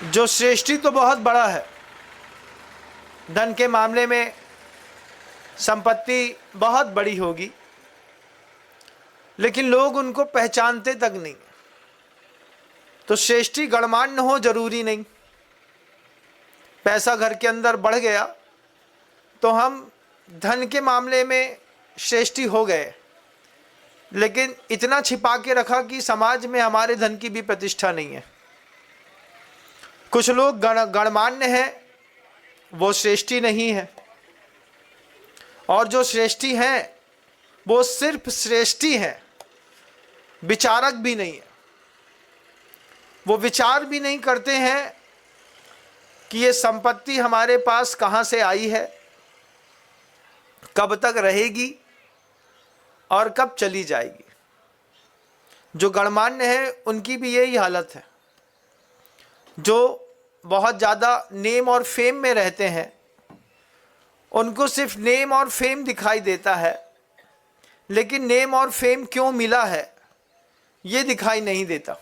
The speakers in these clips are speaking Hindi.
जो श्रेष्ठी तो बहुत बड़ा है, धन के मामले में संपत्ति बहुत बड़ी होगी, लेकिन लोग उनको पहचानते तक नहीं। तो श्रेष्ठी गणमान्य हो जरूरी नहीं। पैसा घर के अंदर बढ़ गया तो हम धन के मामले में श्रेष्ठी हो गए, लेकिन इतना छिपा के रखा कि समाज में हमारे धन की भी प्रतिष्ठा नहीं है। कुछ लोग गणमान्य हैं, वो श्रेष्ठी नहीं है, और जो श्रेष्ठी हैं वो सिर्फ श्रेष्ठी हैं, विचारक भी नहीं है। वो विचार भी नहीं करते हैं कि ये संपत्ति हमारे पास कहाँ से आई है, कब तक रहेगी और कब चली जाएगी। जो गणमान्य है उनकी भी यही हालत है। जो बहुत ज़्यादा नेम और फेम में रहते हैं उनको सिर्फ नेम और फेम दिखाई देता है, लेकिन नेम और फेम क्यों मिला है ये दिखाई नहीं देता।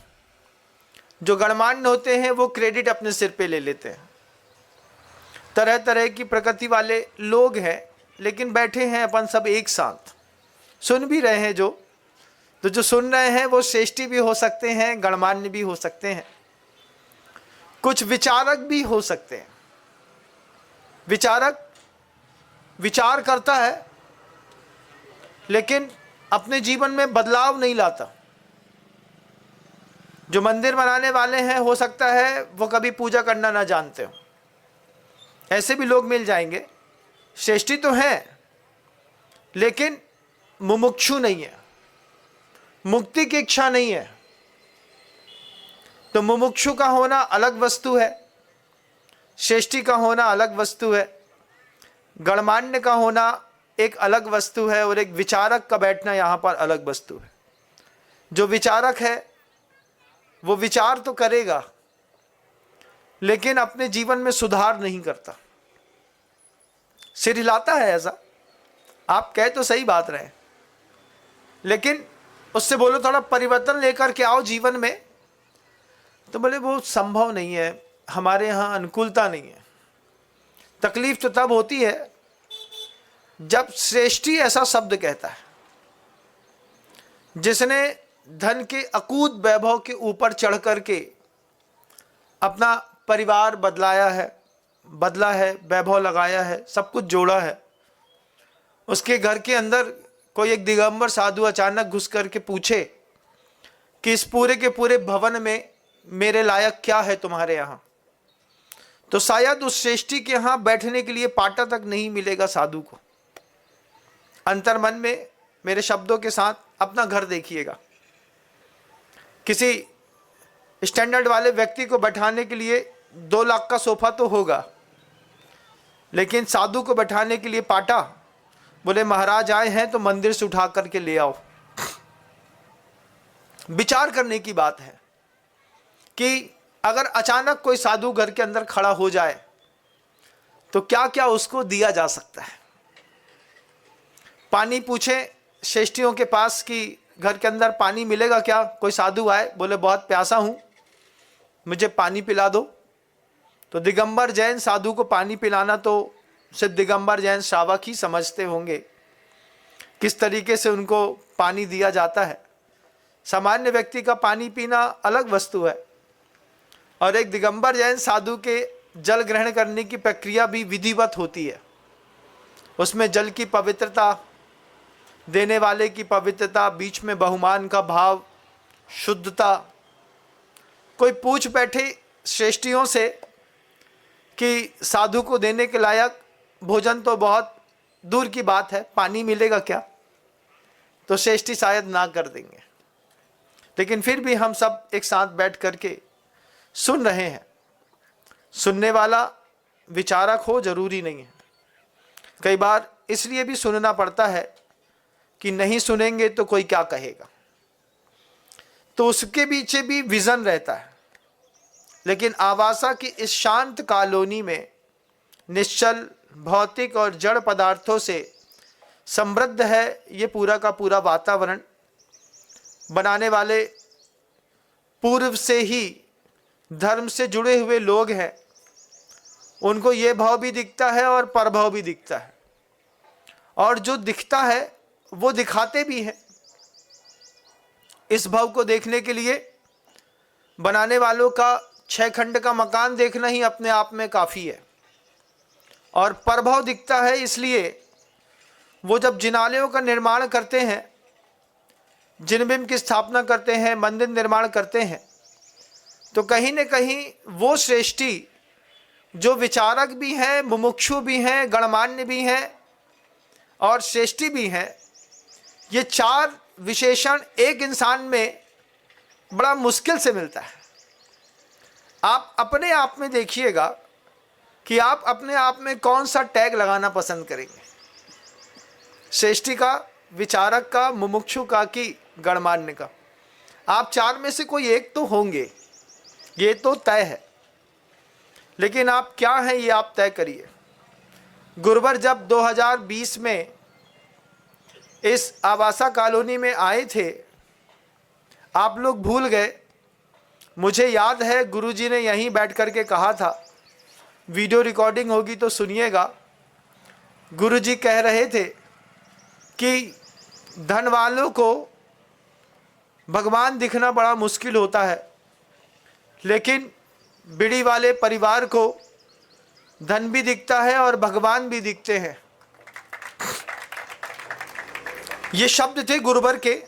जो गणमान्य होते हैं वो क्रेडिट अपने सिर पे ले लेते हैं। तरह तरह की प्रकृति वाले लोग हैं, लेकिन बैठे हैं अपन सब एक साथ, सुन भी रहे हैं। तो जो सुन रहे हैं वो श्रेष्ठी भी हो सकते हैं, गणमान्य भी हो सकते हैं, कुछ विचारक भी हो सकते हैं। विचारक विचार करता है लेकिन अपने जीवन में बदलाव नहीं लाता। जो मंदिर बनाने वाले हैं हो सकता है वो कभी पूजा करना ना जानते हो, ऐसे भी लोग मिल जाएंगे। श्रेष्ठी तो है लेकिन मुमुक्षु नहीं है, मुक्ति की इच्छा नहीं है। तो मुमुक्षु का होना अलग वस्तु है, श्रेष्ठी का होना अलग वस्तु है, गणमान्य का होना एक अलग वस्तु है, और एक विचारक का बैठना यहाँ पर अलग वस्तु है। जो विचारक है वो विचार तो करेगा लेकिन अपने जीवन में सुधार नहीं करता, सिर हिलाता है। ऐसा आप कह तो सही बात रहे, लेकिन उससे बोलो थोड़ा परिवर्तन लेकर के आओ जीवन में, तो बोले वो संभव नहीं है, हमारे यहाँ अनुकूलता नहीं है। तकलीफ तो तब होती है जब श्रेष्ठी ऐसा शब्द कहता है जिसने धन के अकूत वैभव के ऊपर चढ़ करके अपना परिवार बदला है, वैभव लगाया है, सब कुछ जोड़ा है। उसके घर के अंदर कोई एक दिगंबर साधु अचानक घुस करके पूछे कि इस पूरे के पूरे भवन में मेरे लायक क्या है तुम्हारे यहाँ, तो शायद उस श्रेष्ठी के यहाँ बैठने के लिए पाटा तक नहीं मिलेगा साधु को। अंतर्मन में मेरे शब्दों के साथ अपना घर देखिएगा। किसी स्टैंडर्ड वाले व्यक्ति को बैठाने के लिए 2 लाख का सोफा तो होगा, लेकिन साधु को बैठाने के लिए पाटा, बोले महाराज आए हैं तो मंदिर से उठा करके ले आओ। विचार करने की बात है कि अगर अचानक कोई साधु घर के अंदर खड़ा हो जाए तो क्या क्या उसको दिया जा सकता है। पानी पूछे श्रेष्ठियों के पास कि घर के अंदर पानी मिलेगा क्या, कोई साधु आए, बोले बहुत प्यासा हूं, मुझे पानी पिला दो। तो दिगंबर जैन साधु को पानी पिलाना तो सिर्फ दिगंबर जैन श्रावक ही समझते होंगे किस तरीके से उनको पानी दिया जाता है। सामान्य व्यक्ति का पानी पीना अलग वस्तु है, और एक दिगंबर जैन साधु के जल ग्रहण करने की प्रक्रिया भी विधिवत होती है। उसमें जल की पवित्रता, देने वाले की पवित्रता, बीच में बहुमान का भाव, शुद्धता। कोई पूछ बैठे श्रेष्ठियों से कि साधु को देने के लायक भोजन तो बहुत दूर की बात है, पानी मिलेगा क्या, तो श्रेष्ठी शायद ना कर देंगे। लेकिन फिर भी हम सब एक साथ बैठ करके सुन रहे हैं। सुनने वाला विचारक हो जरूरी नहीं है। कई बार इसलिए भी सुनना पड़ता है कि नहीं सुनेंगे तो कोई क्या कहेगा, तो उसके पीछे भी विजन रहता है। लेकिन आवासा की इस शांत कॉलोनी में निश्चल भौतिक और जड़ पदार्थों से समृद्ध है ये पूरा का पूरा वातावरण। बनाने वाले पूर्व से ही धर्म से जुड़े हुए लोग हैं उनको ये भाव भी दिखता है और परभाव भी दिखता है, और जो दिखता है वो दिखाते भी हैं। इस भाव को देखने के लिए बनाने वालों का 6 खंड का मकान देखना ही अपने आप में काफ़ी है। और परभाव दिखता है इसलिए वो जब जिनालयों का निर्माण करते हैं, जिनबिंब की स्थापना करते हैं, मंदिर निर्माण करते हैं, तो कहीं न कहीं वो श्रेष्ठी जो विचारक भी हैं, मुमुक्षु भी हैं, गणमान्य भी हैं और श्रेष्ठी भी हैं, ये 4 विशेषण एक इंसान में बड़ा मुश्किल से मिलता है। आप अपने आप में देखिएगा कि आप अपने आप में कौन सा टैग लगाना पसंद करेंगे, श्रेष्ठी का, विचारक का, मुमुक्षु का कि गणमान्य का। आप 4 में से कोई एक तो होंगे, ये तो तय है, लेकिन आप क्या हैं ये आप तय करिए। गुरुवर जब 2020 में इस आवासा कॉलोनी में आए थे, आप लोग भूल गए। मुझे याद है गुरुजी ने यहीं बैठ कर के कहा था, वीडियो रिकॉर्डिंग होगी तो सुनिएगा। गुरुजी कह रहे थे कि धन वालों को भगवान दिखना बड़ा मुश्किल होता है, लेकिन बीड़ी वाले परिवार को धन भी दिखता है और भगवान भी दिखते हैं। ये शब्द थे गुरुवर के।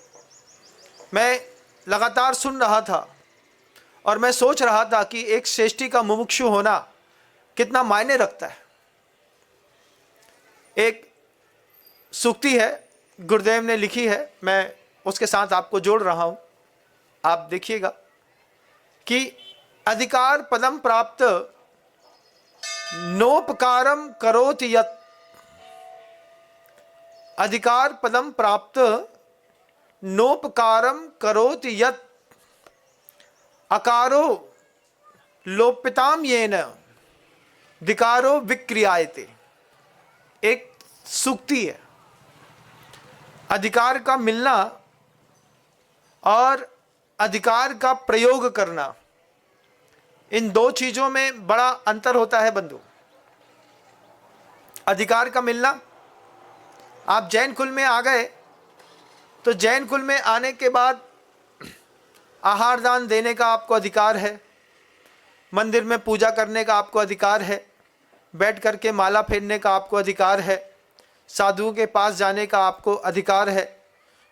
मैं लगातार सुन रहा था और मैं सोच रहा था कि एक श्रेष्ठी का मुमुक्षु होना कितना मायने रखता है। एक सूक्ति है, गुरुदेव ने लिखी है, मैं उसके साथ आपको जोड़ रहा हूं, आप देखिएगा कि अधिकार पदम प्राप्त नोपकारम करोति यत्, अधिकार पदम प्राप्त नोपकारम करोति यत्, अकारो लोपिताम येन धिकारो विक्रियायते। एक सूक्ति है। अधिकार का मिलना और अधिकार का प्रयोग करना, इन 2 चीजों में बड़ा अंतर होता है बंधु। अधिकार का मिलना, आप जैन कुल में आ गए तो जैन कुल में आने के बाद आहार दान देने का आपको अधिकार है, मंदिर में पूजा करने का आपको अधिकार है, बैठ करके माला फेरने का आपको अधिकार है, साधुओं के पास जाने का आपको अधिकार है,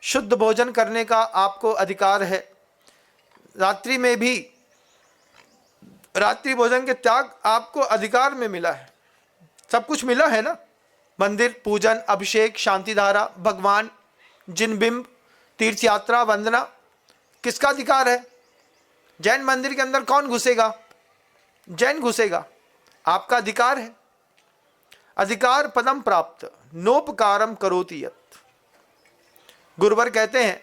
शुद्ध भोजन करने का आपको अधिकार है, रात्रि में भी रात्रि भोजन के त्याग आपको अधिकार में मिला है। सब कुछ मिला है ना, मंदिर पूजन, अभिषेक, शांति धारा, भगवान, जिनबिंब, तीर्थ यात्रा, वंदना, किसका अधिकार है? जैन मंदिर के अंदर कौन घुसेगा? जैन घुसेगा, आपका अधिकार है। अधिकार पदम प्राप्त नोपकारम करोति यत्। गुरुवर कहते हैं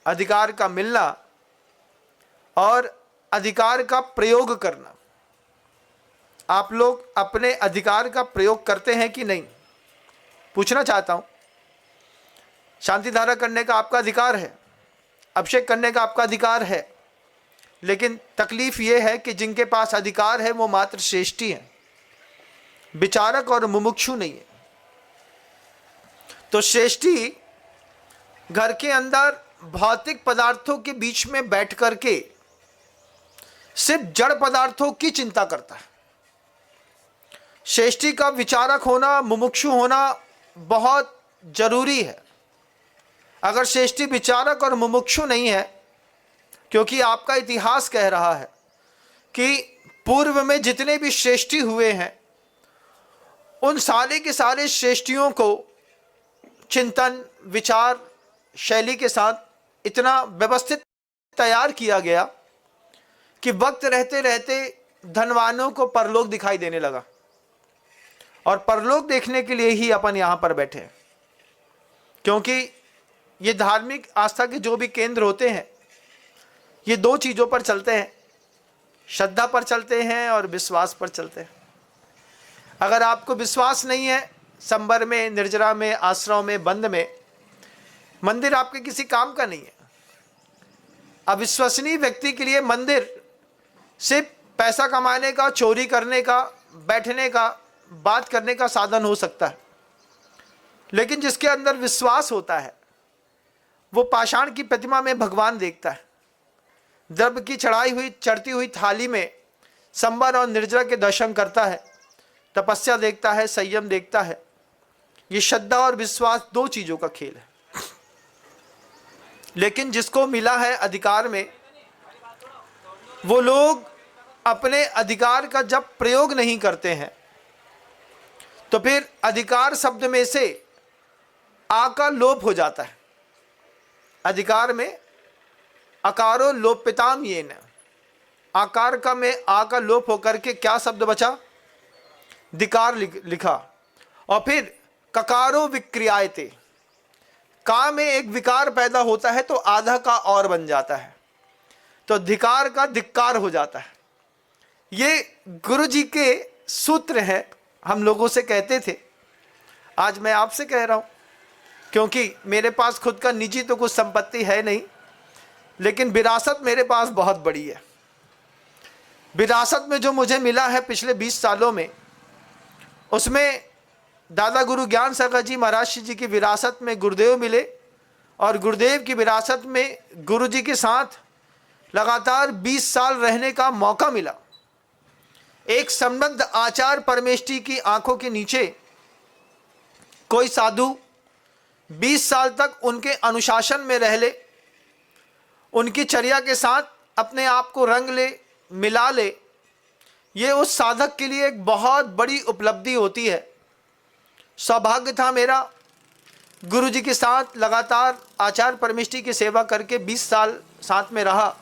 अधिकार का मिलना और अधिकार का प्रयोग करना। आप लोग अपने अधिकार का प्रयोग करते हैं कि नहीं, पूछना चाहता हूं। शांति धारा करने का आपका अधिकार है, अभिषेक करने का आपका अधिकार है, लेकिन तकलीफ यह है कि जिनके पास अधिकार है वो मात्र श्रेष्ठी है, विचारक और मुमुक्षु नहीं है। तो श्रेष्ठी घर के अंदर भौतिक पदार्थों के बीच में बैठ करके सिर्फ जड़ पदार्थों की चिंता करता है। श्रेष्ठी का विचारक होना, मुमुक्षु होना बहुत जरूरी है। अगर श्रेष्ठी विचारक और मुमुक्षु नहीं है, क्योंकि आपका इतिहास कह रहा है कि पूर्व में जितने भी श्रेष्ठी हुए हैं उन सारे के सारे श्रेष्ठियों को चिंतन, विचार, शैली के साथ इतना व्यवस्थित तैयार किया गया कि वक्त रहते रहते धनवानों को परलोक दिखाई देने लगा, और परलोक देखने के लिए ही अपन यहाँ पर बैठे हैं। क्योंकि ये धार्मिक आस्था के जो भी केंद्र होते हैं ये 2 चीज़ों पर चलते हैं, श्रद्धा पर चलते हैं और विश्वास पर चलते हैं। अगर आपको विश्वास नहीं है, संबर में, निर्जरा में, आश्रम में, बंद में, मंदिर आपके किसी काम का नहीं है। अविश्वसनीय व्यक्ति के लिए मंदिर सिर्फ पैसा कमाने का, चोरी करने का, बैठने का, बात करने का साधन हो सकता है। लेकिन जिसके अंदर विश्वास होता है वो पाषाण की प्रतिमा में भगवान देखता है, द्रव्य की चढ़ती हुई थाली में संबर और निर्जरा के दर्शन करता है, तपस्या देखता है, संयम देखता है। ये श्रद्धा और विश्वास दो चीजों का खेल है। लेकिन जिसको मिला है अधिकार में, वो लोग अपने अधिकार का जब प्रयोग नहीं करते हैं तो फिर अधिकार शब्द में से आ का लोप हो जाता है। अधिकार में अकारो लोपिताम ये न, आकार का में आ का लोप होकर के क्या शब्द बचा? दिकार लिखा। और फिर ककारो विक्रियायते, का में एक विकार पैदा होता है तो आधा का और बन जाता है, तो धिकार का धिक्कार हो जाता है। ये गुरु जी के सूत्र है, हम लोगों से कहते थे, आज मैं आपसे कह रहा हूँ। क्योंकि मेरे पास खुद का निजी तो कुछ संपत्ति है नहीं, लेकिन विरासत मेरे पास बहुत बड़ी है। विरासत में जो मुझे मिला है पिछले 20 सालों में, उसमें दादा गुरु ज्ञान सागर जी महाराज जी की विरासत में गुरुदेव मिले, और गुरुदेव की विरासत में गुरु जी के साथ लगातार 20 साल रहने का मौका मिला। एक संबद्ध आचार परमेष्ठी की आंखों के नीचे कोई साधु 20 साल तक उनके अनुशासन में रह ले, उनकी चर्या के साथ अपने आप को रंग ले, मिला ले, ये उस साधक के लिए एक बहुत बड़ी उपलब्धि होती है। सौभाग्य था मेरा गुरु जी के साथ लगातार आचार परमेष्ठी की सेवा करके 20 साल साथ में रहा।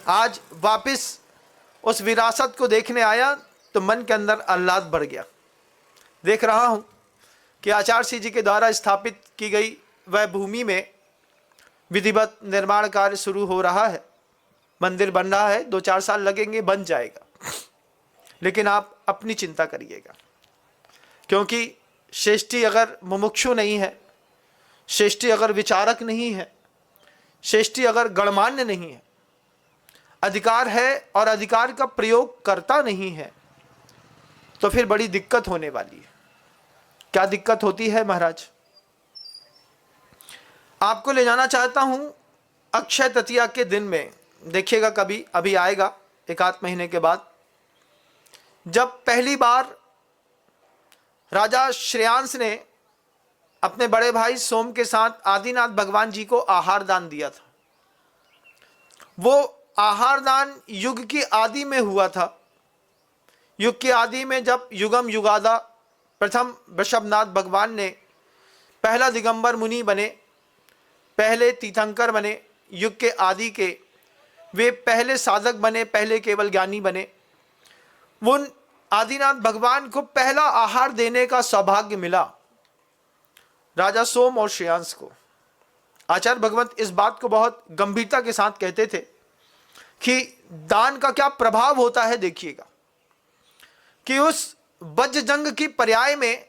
आज वापस उस विरासत को देखने आया तो मन के अंदर आह्लाद भर गया। देख रहा हूँ कि आचार्य श्री जी के द्वारा स्थापित की गई वह भूमि में विधिवत निर्माण कार्य शुरू हो रहा है, मंदिर बन रहा है, 2-4 साल लगेंगे, बन जाएगा। लेकिन आप अपनी चिंता करिएगा, क्योंकि श्रेष्ठी अगर मुमुक्षु नहीं है, श्रेष्ठी अगर विचारक नहीं है, श्रेष्ठी अगर गणमान्य नहीं है, अधिकार है और अधिकार का प्रयोग करता नहीं है, तो फिर बड़ी दिक्कत होने वाली है। क्या दिक्कत होती है महाराज? आपको ले जाना चाहता हूं अक्षय तृतीया के दिन में। देखिएगा, कभी अभी आएगा 1-8 महीने के बाद, जब पहली बार राजा श्रेयांश ने अपने बड़े भाई सोम के साथ आदिनाथ भगवान जी को आहार दान दिया था। वो आहार दान युग की आदि में हुआ था। युग की आदि में जब युगम युगादा प्रथम वृषभनाथ भगवान ने पहला दिगंबर मुनि बने, पहले तीर्थंकर बने, युग के आदि के वे पहले साधक बने, पहले केवल ज्ञानी बने। वो आदिनाथ भगवान को पहला आहार देने का सौभाग्य मिला राजा सोम और श्रेयांश को। आचार्य भगवंत इस बात को बहुत गंभीरता के साथ कहते थे कि दान का क्या प्रभाव होता है। देखिएगा कि उस वज्र जंग की पर्याय में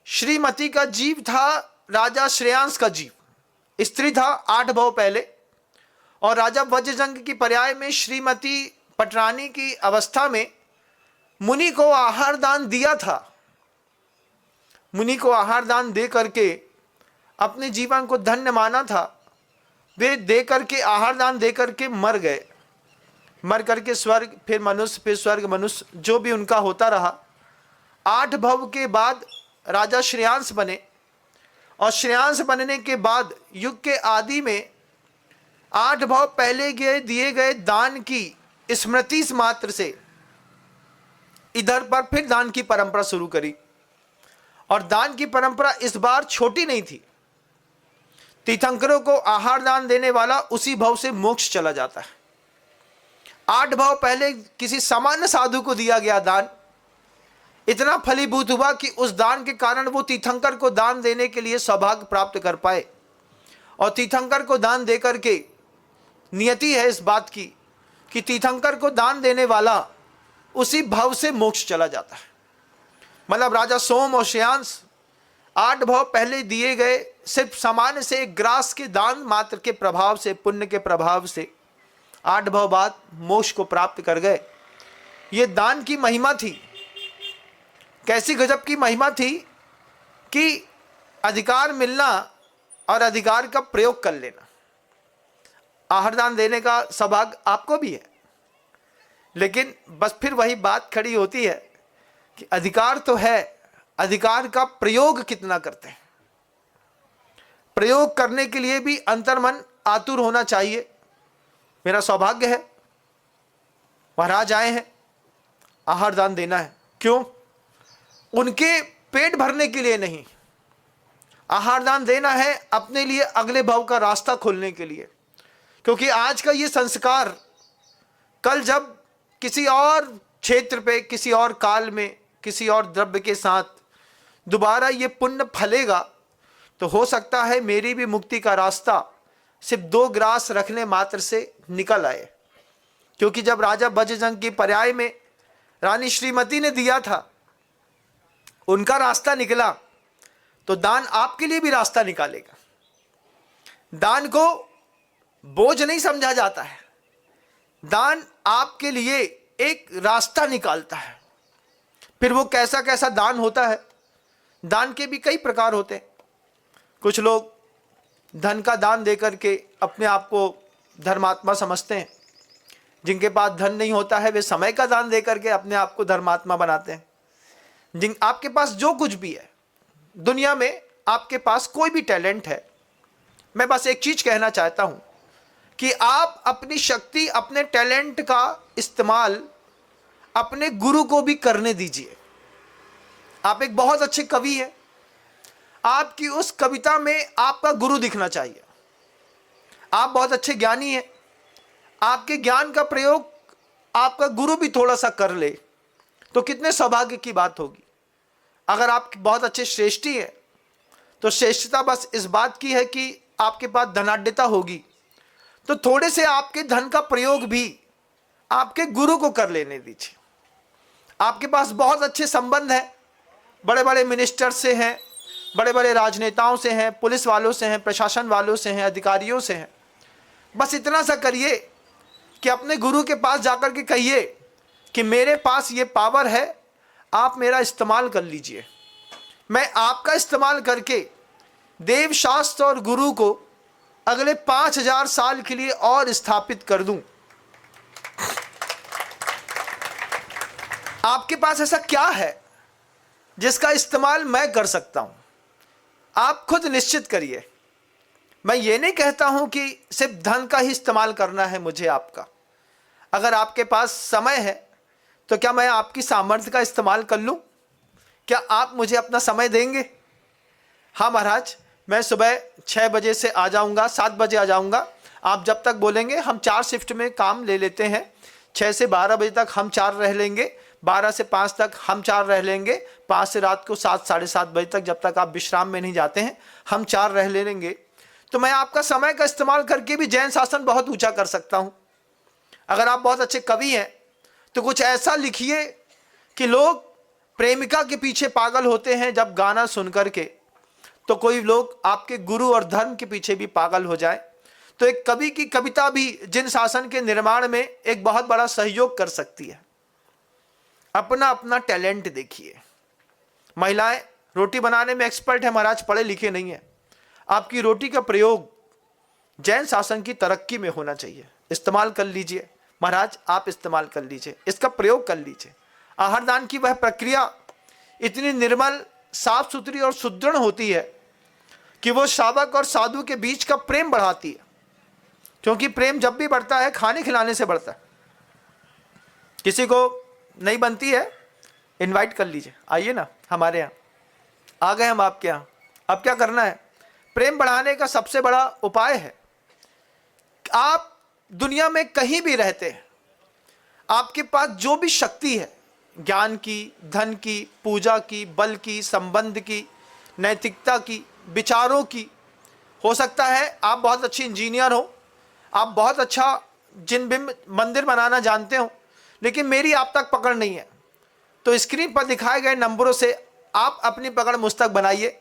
श्रीमती का जीव था राजा श्रेयांश का जीव, स्त्री था 8 भव पहले, और राजा वज्र जंग की पर्याय में श्रीमती पटरानी की अवस्था में मुनि को आहार दान दिया था। मुनि को आहार दान दे करके अपने जीवन को धन्य माना था। वे दे करके आहार दान दे करके मर गए, मर करके स्वर्ग, फिर मनुष्य, फिर स्वर्ग, मनुष्य, जो भी उनका होता रहा। 8 भव के बाद राजा श्रेयांश बने, और श्रेयांश बनने के बाद युग के आदि में 8 भव पहले दिए गए दान की स्मृति मात्र से इधर पर फिर दान की परंपरा शुरू करी। और दान की परंपरा इस बार छोटी नहीं थी। तीर्थंकरों को आहार दान देने वाला उसी भव से मोक्ष चला जाता है। 8 भव पहले किसी सामान्य साधु को दिया गया दान इतना फलीभूत हुआ कि उस दान के कारण वो तीर्थंकर को दान देने के लिए सौभाग्य प्राप्त कर पाए। और तीर्थंकर को दान देकर के नियति है इस बात की कि तीर्थंकर को दान देने वाला उसी भव से मोक्ष चला जाता है। मतलब राजा सोम और श्रेयांश 8 भव पहले दिए गए सिर्फ सामान्य से एक ग्रास के दान मात्र के प्रभाव से, पुण्य के प्रभाव से 8 भव बाद मोक्ष को प्राप्त कर गए। ये दान की महिमा थी। कैसी गजब की महिमा थी कि अधिकार मिलना और अधिकार का प्रयोग कर लेना। आहार दान देने का सौभाग्य आपको भी है, लेकिन बस फिर वही बात खड़ी होती है कि अधिकार तो है, अधिकार का प्रयोग कितना करते हैं। प्रयोग करने के लिए भी अंतर्मन आतुर होना चाहिए। मेरा सौभाग्य है, महाराज आए हैं, आहार दान देना है। क्यों? उनके पेट भरने के लिए नहीं, आहार दान देना है अपने लिए अगले भव का रास्ता खोलने के लिए। क्योंकि आज का ये संस्कार कल जब किसी और क्षेत्र पे, किसी और काल में, किसी और द्रव्य के साथ दोबारा ये पुण्य फलेगा, तो हो सकता है मेरी भी मुक्ति का रास्ता सिर्फ 2 ग्रास रखने मात्र से निकल आए। क्योंकि जब राजा बजरंग की पर्याय में रानी श्रीमती ने दिया था, उनका रास्ता निकला, तो दान आपके लिए भी रास्ता निकालेगा। दान को बोझ नहीं समझा जाता है, दान आपके लिए एक रास्ता निकालता है। फिर वो कैसा कैसा दान होता है? दान के भी कई प्रकार होते हैं। कुछ लोग धन का दान दे करके अपने आप को धर्मात्मा समझते हैं। जिनके पास धन नहीं होता है वे समय का दान दे करके अपने आप को धर्मात्मा बनाते हैं। आपके पास जो कुछ भी है दुनिया में, आपके पास कोई भी टैलेंट है, मैं बस एक चीज कहना चाहता हूं कि आप अपनी शक्ति, अपने टैलेंट का इस्तेमाल अपने गुरु को भी करने दीजिए। आप एक बहुत अच्छे कवि हैं, आपकी उस कविता में आपका गुरु दिखना चाहिए। आप बहुत अच्छे ज्ञानी हैं, आपके ज्ञान का प्रयोग आपका गुरु भी थोड़ा सा कर ले तो कितने सौभाग्य की बात होगी। अगर आप बहुत अच्छे श्रेष्ठी हैं तो श्रेष्ठता बस इस बात की है कि आपके पास धनाढ्यता होगी, तो थोड़े से आपके धन का प्रयोग भी आपके गुरु को कर लेने दीजिए। आपके पास बहुत अच्छे संबंध हैं, बड़े बड़े मिनिस्टर से हैं, बड़े बड़े राजनेताओं से हैं, पुलिस वालों से हैं, प्रशासन वालों से हैं, अधिकारियों से हैं। बस इतना सा करिए कि अपने गुरु के पास जाकर के कहिए कि मेरे पास ये पावर है, आप मेरा इस्तेमाल कर लीजिए। मैं आपका इस्तेमाल करके देव शास्त्र और गुरु को अगले 5000 साल के लिए और स्थापित कर दूं। आपके पास ऐसा क्या है जिसका इस्तेमाल मैं कर सकता हूं? आप खुद निश्चित करिए। मैं ये नहीं कहता हूं कि सिर्फ धन का ही इस्तेमाल करना है मुझे आपका। अगर आपके पास समय है तो क्या मैं आपकी सामर्थ्य का इस्तेमाल कर लूं? क्या आप मुझे अपना समय देंगे? हाँ महाराज, मैं सुबह 6 बजे से आ जाऊंगा, 7 बजे आ जाऊंगा। आप जब तक बोलेंगे हम 4 शिफ्ट में काम ले लेते हैं। 6 से 12 बजे तक हम 4 रह लेंगे, 12 से 5 तक हम 4 रह लेंगे, 5 से रात को 7 साढ़े 7 बजे तक, जब तक आप विश्राम में नहीं जाते हैं, हम 4 रह लेंगे। तो मैं आपका समय का इस्तेमाल करके भी जैन शासन बहुत ऊंचा कर सकता हूं। अगर आप बहुत अच्छे कवि हैं तो कुछ ऐसा लिखिए कि लोग प्रेमिका के पीछे पागल होते हैं जब गाना सुन करके, तो कोई लोग आपके गुरु और धर्म के पीछे भी पागल हो जाए। तो एक कवि की कविता भी जिन शासन के निर्माण में एक बहुत बड़ा सहयोग कर सकती है। अपना अपना टैलेंट देखिए। महिलाएं रोटी बनाने में एक्सपर्ट है महाराज, पढ़े लिखे नहीं है। आपकी रोटी का प्रयोग जैन शासन की तरक्की में होना चाहिए। इस्तेमाल कर लीजिए महाराज, आप इस्तेमाल कर लीजिए, इसका प्रयोग कर लीजिए। आहार दान की वह प्रक्रिया इतनी निर्मल, साफ सुथरी और सुदृढ़ होती है कि वो साधक और साधु के बीच का प्रेम बढ़ाती है। क्योंकि प्रेम जब भी बढ़ता है खाने खिलाने से बढ़ता है। किसी को नहीं बनती है, इनवाइट कर लीजिए, आइए ना हमारे यहाँ। आ गए हम आपके यहाँ, अब क्या करना है? प्रेम बढ़ाने का सबसे बड़ा उपाय है, आप दुनिया में कहीं भी रहते हैं, आपके पास जो भी शक्ति है, ज्ञान की, धन की, पूजा की, बल की, संबंध की, नैतिकता की, विचारों की, हो सकता है आप बहुत अच्छे इंजीनियर हो, आप बहुत अच्छा जिन बिंब मंदिर बनाना जानते हो, लेकिन मेरी आप तक पकड़ नहीं है, तो स्क्रीन पर दिखाए गए नंबरों से आप अपनी पकड़ मुझ तक बनाइए,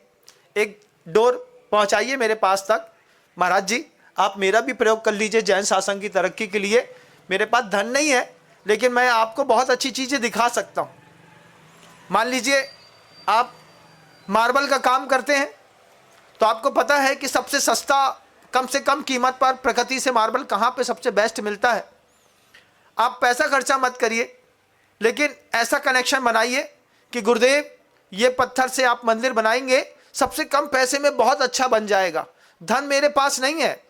एक डोर पहुंचाइए मेरे पास तक। महाराज जी आप मेरा भी प्रयोग कर लीजिए जैन शासन की तरक्की के लिए। मेरे पास धन नहीं है, लेकिन मैं आपको बहुत अच्छी चीज़ें दिखा सकता हूँ। मान लीजिए आप मार्बल का काम करते हैं, तो आपको पता है कि सबसे सस्ता, कम से कम कीमत पर प्रकृति से मार्बल कहाँ पे सबसे बेस्ट मिलता है। आप पैसा खर्चा मत करिए, लेकिन ऐसा कनेक्शन बनाइए कि गुरुदेव ये पत्थर से आप मंदिर बनाएंगे, सबसे कम पैसे में बहुत अच्छा बन जाएगा। धन मेरे पास नहीं है,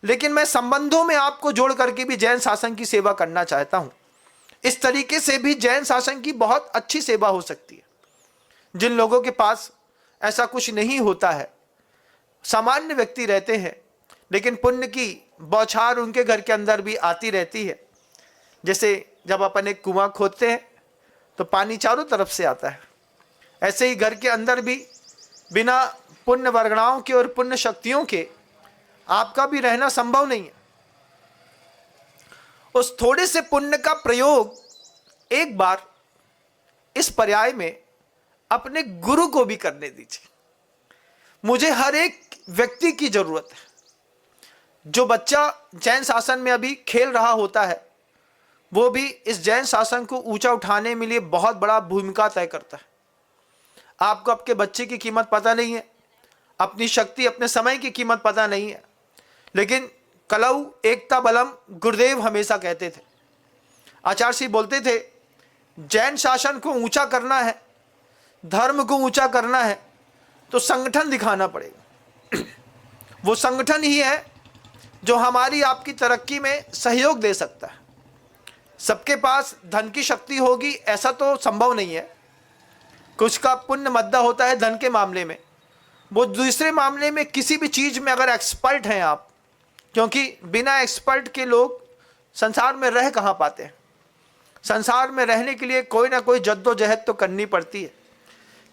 लेकिन मैं संबंधों में आपको जोड़ करके भी जैन शासन की सेवा करना चाहता हूँ। इस तरीके से भी जैन शासन की बहुत अच्छी सेवा हो सकती है। जिन लोगों के पास ऐसा कुछ नहीं होता है, सामान्य व्यक्ति रहते हैं, लेकिन पुण्य की बौछार उनके घर के अंदर भी आती रहती है। जैसे जब अपन एक कुआं खोदते हैं तो पानी चारों तरफ से आता है, ऐसे ही घर के अंदर भी बिना पुण्य वर्गणाओं के और पुण्य शक्तियों के आपका भी रहना संभव नहीं है। उस थोड़े से पुण्य का प्रयोग एक बार इस पर्याय में अपने गुरु को भी करने दीजिए। मुझे हर एक व्यक्ति की जरूरत है। जो बच्चा जैन शासन में अभी खेल रहा होता है, वो भी इस जैन शासन को ऊंचा उठाने में लिए बहुत बड़ा भूमिका तय करता है। आपको आपके बच्चे की कीमत पता नहीं है, अपनी शक्ति, अपने समय की कीमत पता नहीं है, लेकिन कलऊ एकता बलम गुरुदेव हमेशा कहते थे। आचार्य श्री बोलते थे, जैन शासन को ऊंचा करना है, धर्म को ऊंचा करना है, तो संगठन दिखाना पड़ेगा। वो संगठन ही है जो हमारी आपकी तरक्की में सहयोग दे सकता है। सबके पास धन की शक्ति होगी ऐसा तो संभव नहीं है। कुछ का पुण्य मद्दा होता है धन के मामले में, वो दूसरे मामले में किसी भी चीज में अगर एक्सपर्ट हैं आप, क्योंकि बिना एक्सपर्ट के लोग संसार में रह कहाँ पाते हैं। संसार में रहने के लिए कोई ना कोई जद्दोजहद तो करनी पड़ती है,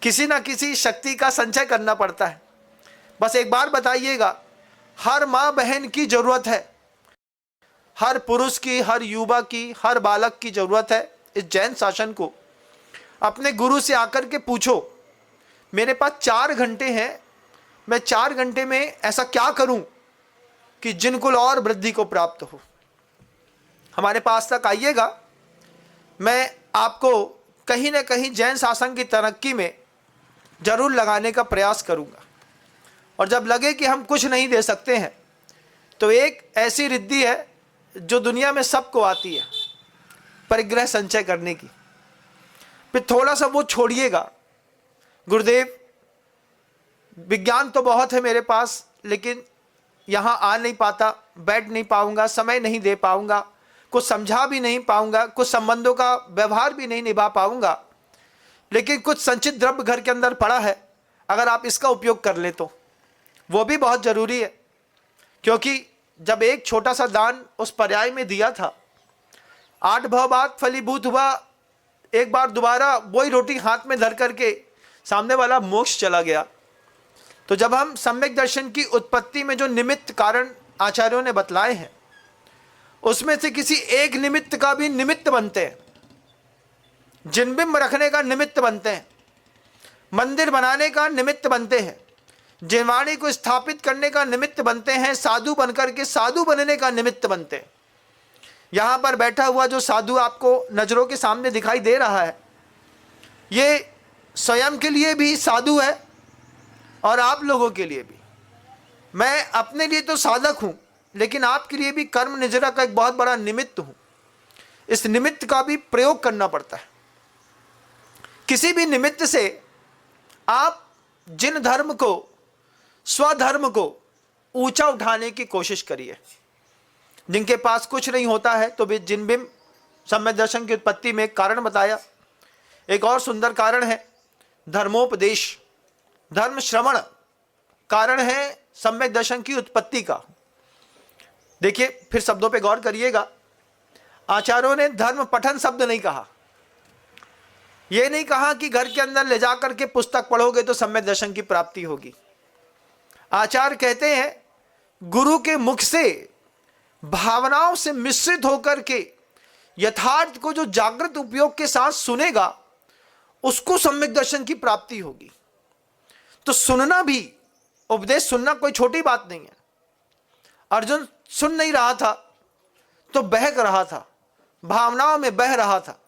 किसी ना किसी शक्ति का संचय करना पड़ता है। बस एक बार बताइएगा, हर माँ बहन की जरूरत है, हर पुरुष की, हर युवा की, हर बालक की जरूरत है। इस जैन शासन को अपने गुरु से आकर के पूछो, मेरे पास 4 घंटे हैं, मैं 4 घंटे में ऐसा क्या करूं कि जिनकुल और वृद्धि को प्राप्त हो। हमारे पास तक आइएगा, मैं आपको कहीं ना कहीं जैन शासन की तरक्की में जरूर लगाने का प्रयास करूंगा। और जब लगे कि हम कुछ नहीं दे सकते हैं, तो एक ऐसी रिद्धि है जो दुनिया में सबको आती है, परिग्रह संचय करने की। फिर थोड़ा सा वो छोड़िएगा, गुरुदेव विज्ञान तो बहुत है मेरे पास, लेकिन यहाँ आ नहीं पाता, बैठ नहीं पाऊंगा, समय नहीं दे पाऊंगा, कुछ समझा भी नहीं पाऊंगा, कुछ संबंधों का व्यवहार भी नहीं निभा पाऊंगा, लेकिन कुछ संचित द्रव्य घर के अंदर पड़ा है, अगर आप इसका उपयोग कर ले तो वो भी बहुत जरूरी है। क्योंकि जब एक छोटा सा दान उस पर्याय में दिया था, 8 भाव बाद फलीभूत हुआ, एक बार दोबारा वही रोटी हाथ में धर करके सामने वाला मोक्ष चला गया। तो जब हम सम्यक दर्शन की उत्पत्ति में जो निमित्त कारण आचार्यों ने बतलाए हैं, उसमें से किसी एक निमित्त का भी निमित्त बनते हैं, जिनबिंब रखने का निमित्त बनते हैं, मंदिर बनाने का निमित्त बनते हैं, जिनवाणी को स्थापित करने का निमित्त बनते हैं, साधु बनकर के साधु बनने का निमित्त बनते हैं। यहां पर बैठा हुआ जो साधु आपको नजरों के सामने दिखाई दे रहा है, ये स्वयं के लिए भी साधु है और आप लोगों के लिए भी। मैं अपने लिए तो साधक हूं, लेकिन आपके लिए भी कर्म निजरा का एक बहुत बड़ा निमित्त हूं। इस निमित्त का भी प्रयोग करना पड़ता है। किसी भी निमित्त से आप जिन धर्म को, स्वधर्म को ऊंचा उठाने की कोशिश करिए। जिनके पास कुछ नहीं होता है, तो भी जिनबिंब सम्यक दर्शन की उत्पत्ति में कारण बताया। एक और सुंदर कारण है धर्मोपदेश, धर्म श्रवण कारण है सम्यक दर्शन की उत्पत्ति का। देखिए, फिर शब्दों पे गौर करिएगा। आचार्यों ने धर्म पठन शब्द नहीं कहा, यह नहीं कहा कि घर के अंदर ले जाकर के पुस्तक पढ़ोगे तो सम्यक दर्शन की प्राप्ति होगी। आचार्य कहते हैं, गुरु के मुख से भावनाओं से मिश्रित होकर के यथार्थ को जो जागृत उपयोग के साथ सुनेगा, उसको सम्यक दर्शन की प्राप्ति होगी। तो सुनना भी, उपदेश सुनना कोई छोटी बात नहीं है। अर्जुन सुन नहीं रहा था तो बहक रहा था, भावनाओं में बह रहा था।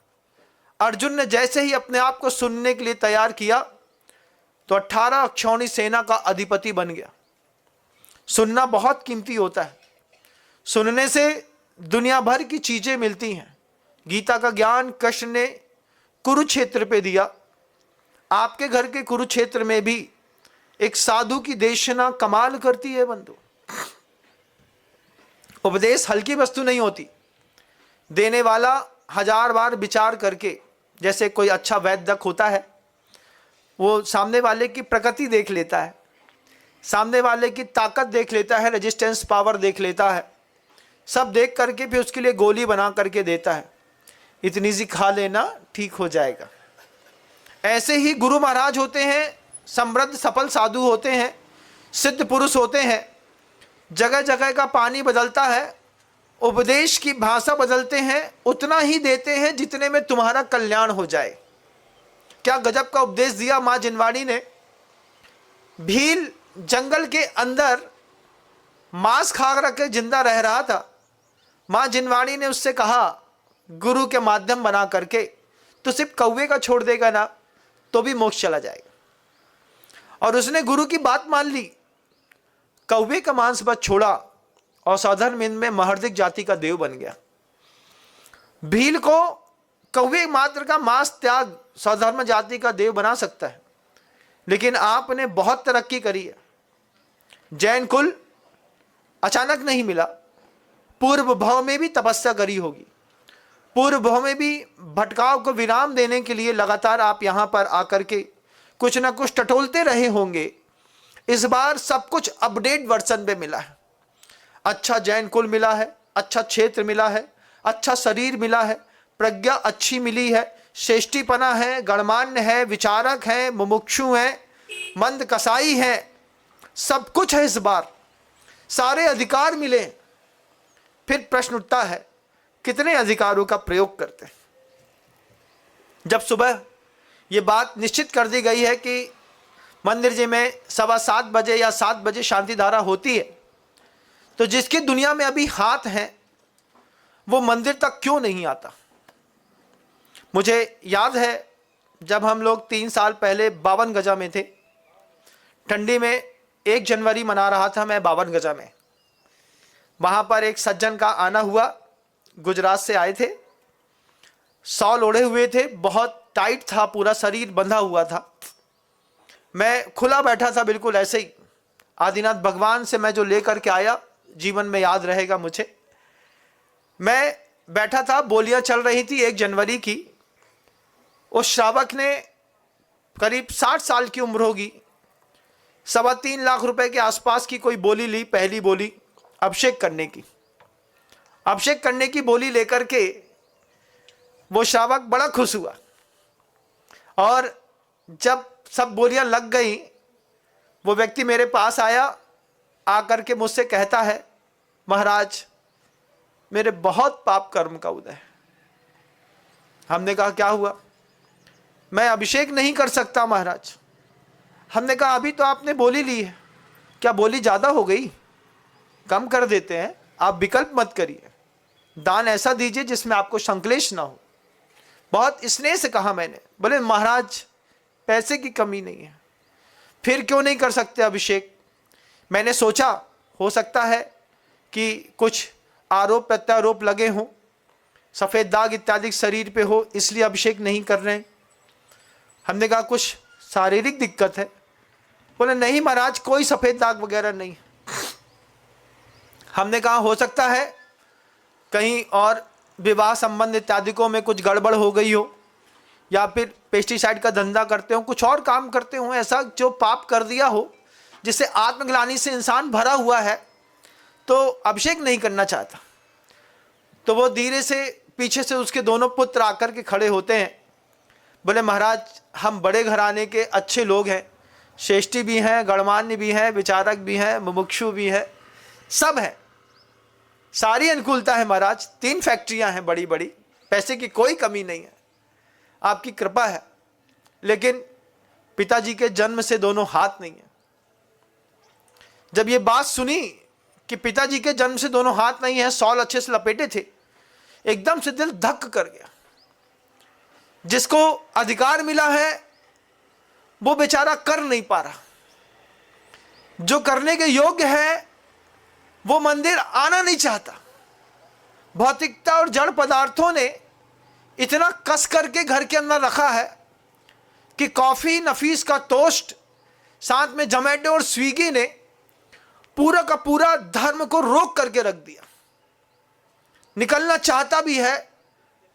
अर्जुन ने जैसे ही अपने आप को सुनने के लिए तैयार किया तो 18 अक्षौणी सेना का अधिपति बन गया। सुनना बहुत कीमती होता है। सुनने से दुनिया भर की चीजें मिलती हैं। गीता का ज्ञान कृष्ण ने कुरुक्षेत्र पे दिया। आपके घर के कुरुक्षेत्र में भी एक साधु की देशना कमाल करती है बंधु। उपदेश हल्की वस्तु नहीं होती। देने वाला 1000 बार विचार करके, जैसे कोई अच्छा वैद्यक होता है, वो सामने वाले की प्रकृति देख लेता है, सामने वाले की ताकत देख लेता है, रेजिस्टेंस पावर देख लेता है, सब देख करके फिर उसके लिए गोली बना करके देता है, इतनी सी खा लेना ठीक हो जाएगा। ऐसे ही गुरु महाराज होते हैं, समृद्ध सफल साधु होते हैं, सिद्ध पुरुष होते हैं। जगह जगह का पानी बदलता है, उपदेश की भाषा बदलते हैं, उतना ही देते हैं जितने में तुम्हारा कल्याण हो जाए। क्या गजब का उपदेश दिया माँ जिनवाणी ने। भील जंगल के अंदर मांस खा रखे जिंदा रह रहा था। माँ जिनवाणी ने उससे कहा, गुरु के माध्यम बना करके तो सिर्फ कौवे का छोड़ देगा ना तो भी मोक्ष चला जाएगा। और उसने गुरु की बात मान ली, कौवे का मांस बस छोड़ा और साधर्म में महर्दिक जाति का देव बन गया। भील को कौवे मात्र का मांस त्याग साधर्म जाति का देव बना सकता है, लेकिन आपने बहुत तरक्की करी है। जैन कुल अचानक नहीं मिला, पूर्व भव में भी तपस्या करी होगी, पूर्व भव में भी भटकाव को विराम देने के लिए लगातार आप यहां पर आकर के कुछ ना कुछ टटोलते रहे होंगे। इस बार सब कुछ अपडेट वर्जन पे मिला है। अच्छा जैन कुल मिला है, अच्छा क्षेत्र मिला है, अच्छा शरीर मिला है, प्रज्ञा अच्छी मिली है, श्रेष्ठीपना है, गणमान्य है, विचारक है, मुमुक्षु है, मंद कसाई है, सब कुछ है। इस बार सारे अधिकार मिले। फिर प्रश्न उठता है, कितने अधिकारों का प्रयोग करते हैं। जब सुबह ये बात निश्चित कर दी गई है कि मंदिर जी में 7:15 बजे या 7 बजे शांति धारा होती है, तो जिसकी दुनिया में अभी हाथ हैं वो मंदिर तक क्यों नहीं आता। मुझे याद है जब हम लोग 3 साल पहले 52 गजा में थे, ठंडी में 1 जनवरी मना रहा था मैं 52 गजा में। वहाँ पर एक सज्जन का आना हुआ, गुजरात से आए थे, शॉल ओढ़े हुए थे, बहुत टाइट था, पूरा शरीर बंधा हुआ था। मैं खुला बैठा था बिल्कुल ऐसे ही। आदिनाथ भगवान से मैं जो लेकर के आया जीवन में याद रहेगा मुझे। मैं बैठा था, बोलियां चल रही थी 1 जनवरी की। उस श्रावक ने करीब 60 साल की उम्र होगी, 3.25 लाख रुपए के आसपास की कोई बोली ली, पहली बोली अभिषेक करने की। अभिषेक करने की बोली लेकर के वो श्रावक बड़ा खुश हुआ। और जब सब बोलियां लग गई, वो व्यक्ति मेरे पास आया, आकर के मुझसे कहता है, महाराज मेरे बहुत पाप कर्म का उदय है। हमने कहा क्या हुआ? मैं अभिषेक नहीं कर सकता महाराज। हमने कहा अभी तो आपने बोली ली है, क्या बोली ज्यादा हो गई? कम कर देते हैं, आप विकल्प मत करिए, दान ऐसा दीजिए जिसमें आपको संक्लेश ना हो। बहुत स्नेह से कहा मैंने। बोले महाराज पैसे की कमी नहीं है। फिर क्यों नहीं कर सकते अभिषेक? मैंने सोचा हो सकता है कि कुछ आरोप प्रत्यारोप लगे हों, सफ़ेद दाग इत्यादि शरीर पे हो, इसलिए अभिषेक नहीं कर रहे हैं। हमने कहा कुछ शारीरिक दिक्कत है? बोले नहीं महाराज कोई सफ़ेद दाग वगैरह नहीं। हमने कहा हो सकता है कहीं और विवाह संबंध इत्यादिकों में कुछ गड़बड़ हो गई हो, या फिर पेस्टिसाइड का धंधा करते हो, कुछ और काम करते हो, ऐसा जो पाप कर दिया हो जिससे आत्मग्लानि से इंसान भरा हुआ है, तो अभिषेक नहीं करना चाहता। तो वो धीरे से पीछे से उसके दोनों पुत्र आकर के खड़े होते हैं। बोले महाराज हम बड़े घराने के अच्छे लोग हैं, श्रेष्ठी भी हैं, गणमान्य भी हैं, विचारक भी हैं, मुमुक्षु भी हैं, सब है, सारी अनुकूलता है महाराज। 3 फैक्ट्रियां हैं बड़ी बड़ी, पैसे की कोई कमी नहीं है, आपकी कृपा है। लेकिन पिताजी के जन्म से दोनों हाथ नहीं है। जब ये बात सुनी कि पिताजी के जन्म से दोनों हाथ नहीं है, शॉल अच्छे से लपेटे थे, एकदम से दिल धक कर गया। जिसको अधिकार मिला है वो बेचारा कर नहीं पा रहा, जो करने के योग्य है वो मंदिर आना नहीं चाहता। भौतिकता और जड़ पदार्थों ने इतना कस करके घर के अंदर रखा है कि कॉफी, नफीस का टोस्ट, साथ में जोमेटो और स्विगी ने पूरा का पूरा धर्म को रोक करके रख दिया। निकलना चाहता भी है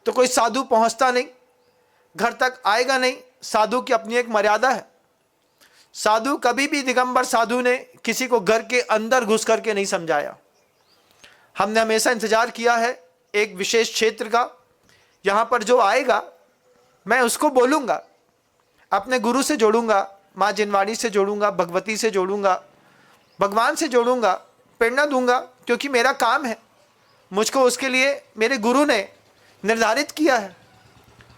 तो कोई साधु पहुंचता नहीं, घर तक आएगा नहीं। साधु की अपनी एक मर्यादा है। साधु कभी भी, दिगंबर साधु ने किसी को घर के अंदर घुस करके नहीं समझाया। हमने हमेशा इंतजार किया है एक विशेष क्षेत्र का, यहाँ पर जो आएगा मैं उसको बोलूँगा, अपने गुरु से जोड़ूंगा, माँ जिनवाणी से जोड़ूंगा, भगवती से जोड़ूंगा, भगवान से जोड़ूंगा, प्रेरणा दूंगा, क्योंकि मेरा काम है। मुझको उसके लिए मेरे गुरु ने निर्धारित किया है,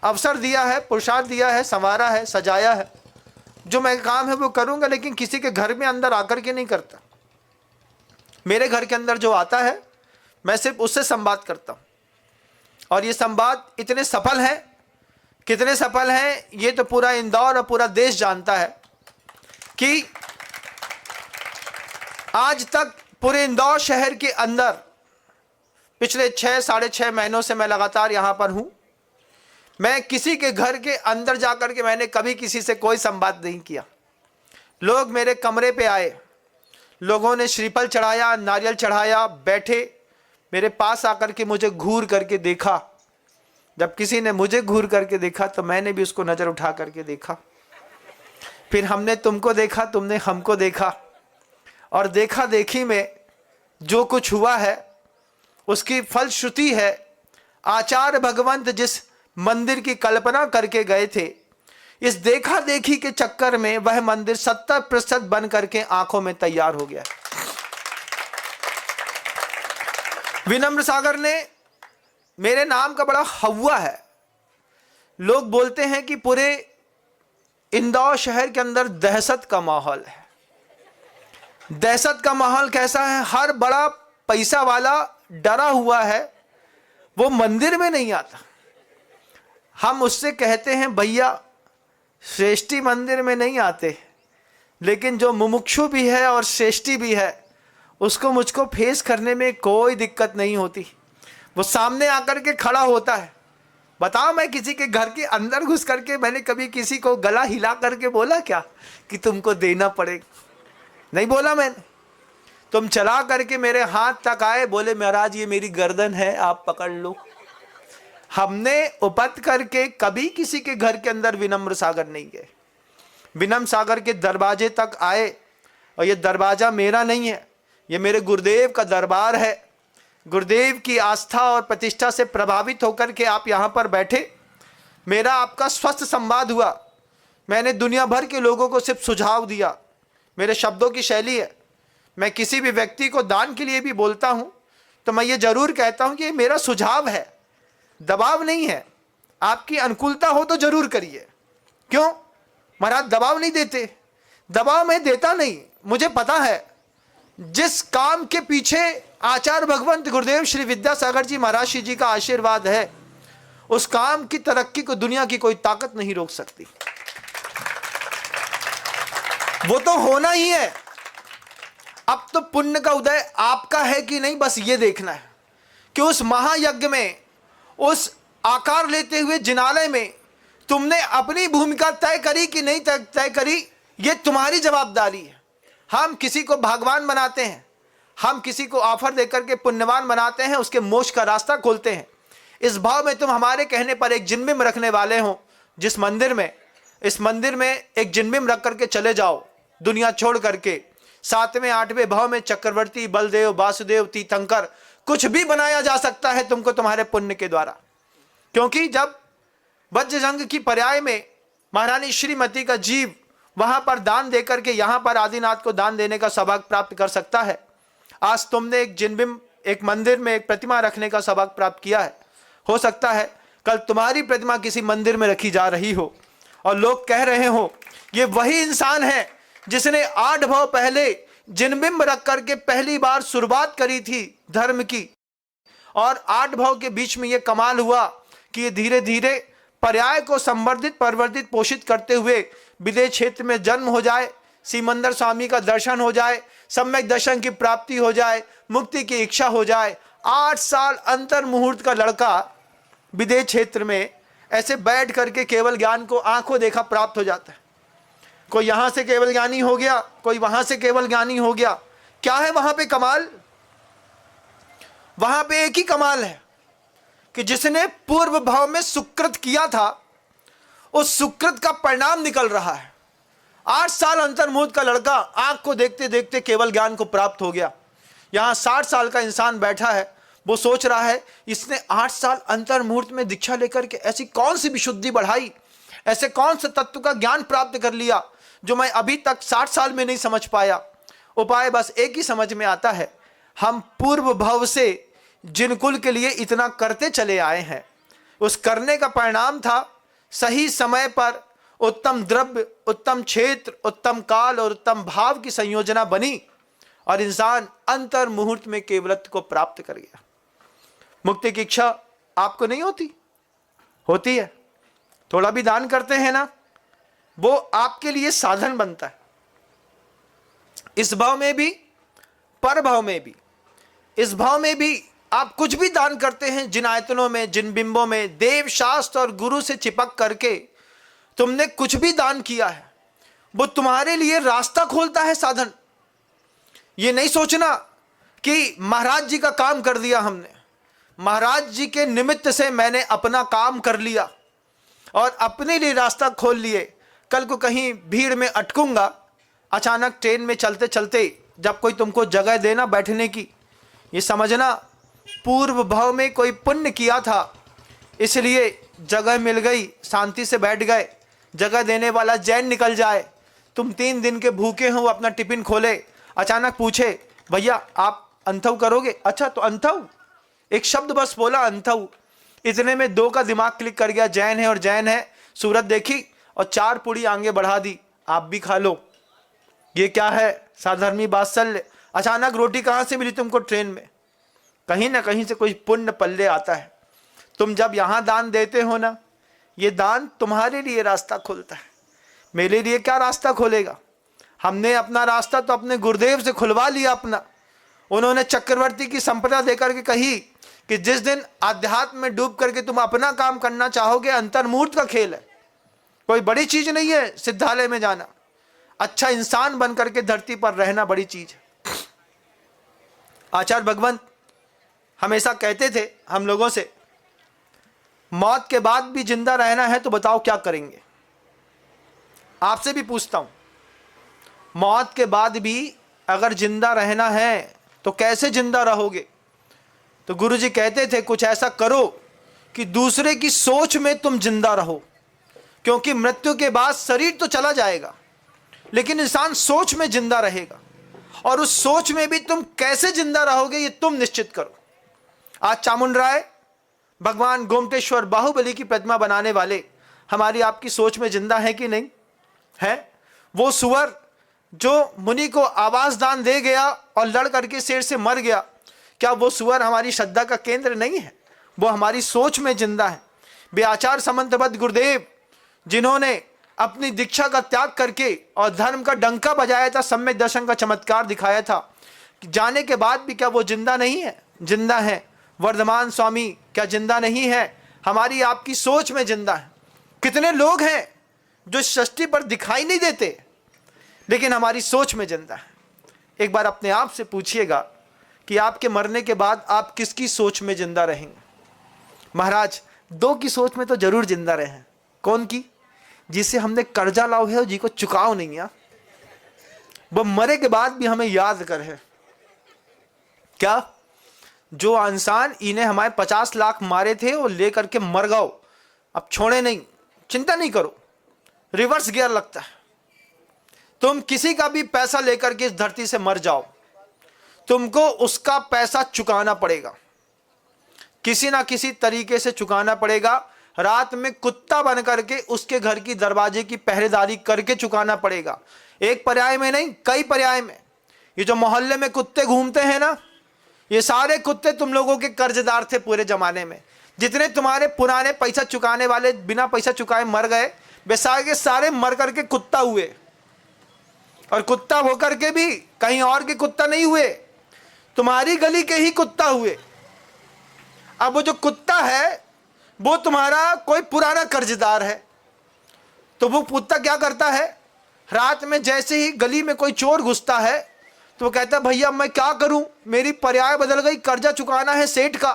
अवसर दिया है, पुरुषार्थ दिया है, संवारा है, सजाया है। जो मेरा काम है वो करूंगा, लेकिन किसी के घर में अंदर आकर के नहीं करता। मेरे घर के अंदर जो आता है मैं सिर्फ उससे संवाद करता हूँ। और ये संवाद इतने सफल हैं, कितने सफल हैं ये तो पूरा इंदौर और पूरा देश जानता है कि आज तक पूरे इंदौर शहर के अंदर पिछले 6-6.5 महीनों से मैं लगातार यहाँ पर हूँ। मैं किसी के घर के अंदर जाकर के मैंने कभी किसी से कोई संवाद नहीं किया। लोग मेरे कमरे पे आए, लोगों ने श्रीफल चढ़ाया, नारियल चढ़ाया, बैठे, मेरे पास आकर के मुझे घूर करके देखा। जब किसी ने मुझे घूर करके देखा तो मैंने भी उसको नज़र उठा करके देखा। फिर हमने तुमको देखा, तुमने हमको देखा, और देखा देखी में जो कुछ हुआ है उसकी फलश्रुति है आचार्य भगवंत जिस मंदिर की कल्पना करके गए थे, इस देखा देखी के चक्कर में वह मंदिर 70% बन करके आंखों में तैयार हो गया। विनम्र सागर ने मेरे नाम का बड़ा हव्वा है। लोग बोलते हैं कि पूरे इंदौर शहर के अंदर दहशत का माहौल है। दहशत का माहौल कैसा है? हर बड़ा पैसा वाला डरा हुआ है, वो मंदिर में नहीं आता। हम उससे कहते हैं भैया श्रेष्ठी मंदिर में नहीं आते, लेकिन जो मुमुक्षु भी है और श्रेष्ठी भी है उसको मुझको फेस करने में कोई दिक्कत नहीं होती। वो सामने आकर के खड़ा होता है। बताओ, मैं किसी के घर के अंदर घुस करके मैंने कभी किसी को गला हिला करके बोला क्या कि तुमको देना पड़ेगा? नहीं बोला मैंने। तुम चला करके मेरे हाथ तक आए, बोले महाराज ये मेरी गर्दन है, आप पकड़ लो। हमने उपत करके कभी किसी के घर के अंदर विनम्र सागर नहीं गए। विनम्र सागर के दरवाजे तक आए, और ये दरवाजा मेरा नहीं है, ये मेरे गुरुदेव का दरबार है। गुरुदेव की आस्था और प्रतिष्ठा से प्रभावित होकर के आप यहाँ पर बैठे, मेरा आपका स्वस्थ संवाद हुआ। मैंने दुनिया भर के लोगों को सिर्फ सुझाव दिया। मेरे शब्दों की शैली है, मैं किसी भी व्यक्ति को दान के लिए भी बोलता हूँ तो मैं ये जरूर कहता हूँ कि ये मेरा सुझाव है, दबाव नहीं है। आपकी अनुकूलता हो तो जरूर करिए। क्यों महाराज दबाव नहीं देते? दबाव मैं देता नहीं। मुझे पता है जिस काम के पीछे आचार्य भगवंत गुरुदेव श्री विद्यासागर जी महाराज जी का आशीर्वाद है, उस काम की तरक्की को दुनिया की कोई ताकत नहीं रोक सकती। वो तो होना ही है। अब तो पुण्य का उदय आपका है कि नहीं, बस ये देखना है कि उस महायज्ञ में, उस आकार लेते हुए जिनालय में तुमने अपनी भूमिका तय करी कि नहीं तय करी, ये तुम्हारी जवाबदारी है। हम किसी को भगवान बनाते हैं, हम किसी को ऑफर देकर के पुण्यवान बनाते हैं, उसके मोक्ष का रास्ता खोलते हैं। इस भाव में तुम हमारे कहने पर एक जिनबिंब रखने वाले हो जिस मंदिर में, इस मंदिर में एक जिनबिंब रख करके चले जाओ दुनिया छोड़ करके। 7वें 8वें भाव में चक्रवर्ती, बलदेव, वासुदेव, तीर्थंकर, कुछ भी बनाया जा सकता है तुमको तुम्हारे पुण्य के द्वारा। क्योंकि जब वज्रजंग की पर्याय में महारानी श्रीमती का जीव वहां पर दान देकर के यहां पर आदिनाथ को दान देने का सौभाग्य प्राप्त कर सकता है, आज तुमने एक जिनबिंब, एक मंदिर में एक प्रतिमा रखने का सौभाग्य प्राप्त किया है। हो सकता है कल तुम्हारी प्रतिमा किसी मंदिर में रखी जा रही हो और लोग कह रहे हो ये वही इंसान है जिसने 8 भाव पहले जिनबिंब रख करके पहली बार शुरुआत करी थी धर्म की, और 8 भाव के बीच में यह कमाल हुआ कि ये धीरे धीरे पर्याय को संवर्धित परवर्धित पोषित करते हुए विदेश क्षेत्र में जन्म हो जाए, सिमंदर स्वामी का दर्शन हो जाए, सम्यक दर्शन की प्राप्ति हो जाए, मुक्ति की इच्छा हो जाए। 8 साल अंतर मुहूर्त का लड़का विदेश क्षेत्र में ऐसे बैठ करके केवल ज्ञान को आंखों देखा प्राप्त हो जाता है। कोई यहां से केवल ज्ञानी हो गया, कोई वहां से केवल ज्ञानी हो गया। क्या है वहां पे कमाल? वहां पे एक ही कमाल है कि जिसने पूर्व भाव में सुकृत किया था, उस सुकृत का परिणाम निकल रहा है। 8 साल अंतर्मुहूर्त का लड़का आंख को देखते देखते केवल ज्ञान को प्राप्त हो गया। यहां 60 साल का इंसान बैठा है, वो सोच रहा है इसने 8 साल अंतर्मुहूर्त में दीक्षा लेकर के ऐसी कौन सी विशुद्धि बढ़ाई, ऐसे कौन से तत्व का ज्ञान प्राप्त कर लिया जो मैं अभी तक 60 साल में नहीं समझ पाया। उपाय बस एक ही समझ में आता है, हम पूर्व भाव से जिन कुल के लिए इतना करते चले आए हैं, उस करने का परिणाम था सही समय पर उत्तम द्रव्य, उत्तम क्षेत्र, उत्तम काल और उत्तम भाव की संयोजना बनी और इंसान अंतर मुहूर्त में केवलत्व को प्राप्त कर गया। मुक्ति की इच्छा आपको नहीं होती? होती है। थोड़ा भी दान करते हैं ना, वो आपके लिए साधन बनता है। इस भाव में भी, पर भाव में भी, इस भाव में भी आप कुछ भी दान करते हैं, जिन आयतनों में, जिन बिंबों में देव शास्त्र और गुरु से चिपक करके तुमने कुछ भी दान किया है, वो तुम्हारे लिए रास्ता खोलता है, साधन। ये नहीं सोचना कि महाराज जी का काम कर दिया हमने, महाराज जी के निमित्त से मैंने अपना काम कर लिया और अपने लिए रास्ता खोल लिए। कल को कहीं भीड़ में अटकूंगा, अचानक ट्रेन में चलते चलते जब कोई तुमको जगह देना बैठने की, ये समझना पूर्व भाव में कोई पुण्य किया था, इसलिए जगह मिल गई, शांति से बैठ गए। जगह देने वाला जैन निकल जाए, तुम 3 दिन के भूखे हो, अपना टिफिन खोले, अचानक पूछे भैया आप अंथव करोगे? अच्छा तो अंथव, एक शब्द बस बोला अंथव, इतने में 2 का दिमाग क्लिक कर गया, जैन है और जैन है, सूरत देखी और 4 पूड़ी आगे बढ़ा दी, आप भी खा लो। ये क्या है? साधर्मी बात्सल्य। अचानक रोटी कहाँ से मिली तुमको? ट्रेन में। कहीं ना कहीं से कोई पुण्य पल्ले आता है। तुम जब यहाँ दान देते हो ना, ये दान तुम्हारे लिए रास्ता खोलता है, मेरे लिए क्या रास्ता खोलेगा? हमने अपना रास्ता तो अपने गुरुदेव से खुलवा लिया अपना। उन्होंने चक्रवर्ती की संपदा देकर के कही कि जिस दिन आध्यात्म में डूब करके तुम अपना काम करना चाहोगे, अंतर्मुहूर्त का खेल है, कोई बड़ी चीज नहीं है सिद्धालय में जाना, अच्छा इंसान बन करके धरती पर रहना बड़ी चीज है। आचार्य भगवंत हमेशा कहते थे हम लोगों से, मौत के बाद भी जिंदा रहना है तो बताओ क्या करेंगे? आपसे भी पूछता हूं, मौत के बाद भी अगर जिंदा रहना है तो कैसे जिंदा रहोगे? तो गुरुजी कहते थे कुछ ऐसा करो कि दूसरे की सोच में तुम जिंदा रहो, क्योंकि मृत्यु के बाद शरीर तो चला जाएगा लेकिन इंसान सोच में जिंदा रहेगा, और उस सोच में भी तुम कैसे जिंदा रहोगे ये तुम निश्चित करो। आज चामुंडराय, भगवान गोमटेश्वर बाहुबली की प्रतिमा बनाने वाले हमारी आपकी सोच में जिंदा है कि नहीं है? वो सुअर जो मुनि को आवास दान दे गया और लड़ करके शेर से मर गया, क्या वो सुअर हमारी श्रद्धा का केंद्र नहीं है? वो हमारी सोच में जिंदा है। बेआचार समंतबद्ध गुरुदेव जिन्होंने अपनी दीक्षा का त्याग करके और धर्म का डंका बजाया था, सम्यक दर्शन का चमत्कार दिखाया था, जाने के बाद भी क्या वो जिंदा नहीं है? जिंदा है। वर्धमान स्वामी क्या जिंदा नहीं है? हमारी आपकी सोच में जिंदा है। कितने लोग हैं जो सृष्टि पर दिखाई नहीं देते लेकिन हमारी सोच में जिंदा है। एक बार अपने आप से पूछिएगा कि आपके मरने के बाद आप किसकी सोच में जिंदा रहेंगे? महाराज 2 की सोच में तो जरूर जिंदा रहे। कौन की? जिससे हमने कर्जा लाओ है और जी को चुकाओ नहीं है, वो मरे के बाद भी हमें याद करे। क्या? जो इंसान इन्हें हमारे 50 लाख मारे थे और लेकर के मर गओ, अब छोड़े नहीं, चिंता नहीं करो, रिवर्स गियर लगता है। तुम किसी का भी पैसा लेकर के इस धरती से मर जाओ, तुमको उसका पैसा चुकाना पड़ेगा, किसी ना किसी तरीके से चुकाना पड़ेगा। रात में कुत्ता बन करके उसके घर की दरवाजे की पहरेदारी करके चुकाना पड़ेगा। एक पर्याय में नहीं, कई पर्याय में। ये जो मोहल्ले में कुत्ते घूमते हैं ना, ये सारे कुत्ते तुम लोगों के कर्जदार थे पूरे जमाने में। जितने तुम्हारे पुराने पैसा चुकाने वाले बिना पैसा चुकाए मर गए, वे सारे सारे मर करके कुत्ता हुए, और कुत्ता होकर के भी कहीं और के कुत्ता नहीं हुए, तुम्हारी गली के ही कुत्ता हुए। अब वो जो कुत्ता है वो तुम्हारा कोई पुराना कर्जदार है, तो वो कुत्ता क्या करता है, रात में जैसे ही गली में कोई चोर घुसता है तो वो कहता है भैया मैं क्या करूं, मेरी पर्याय बदल गई, कर्जा चुकाना है सेठ का,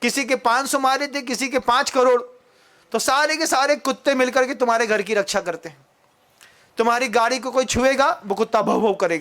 किसी के 500 मारे थे, किसी के 5 करोड़। तो सारे के सारे कुत्ते मिलकर के तुम्हारे घर की रक्षा करते हैं। तुम्हारी गाड़ी को कोई छुएगा वो कुत्ता भौ भौ करेगा।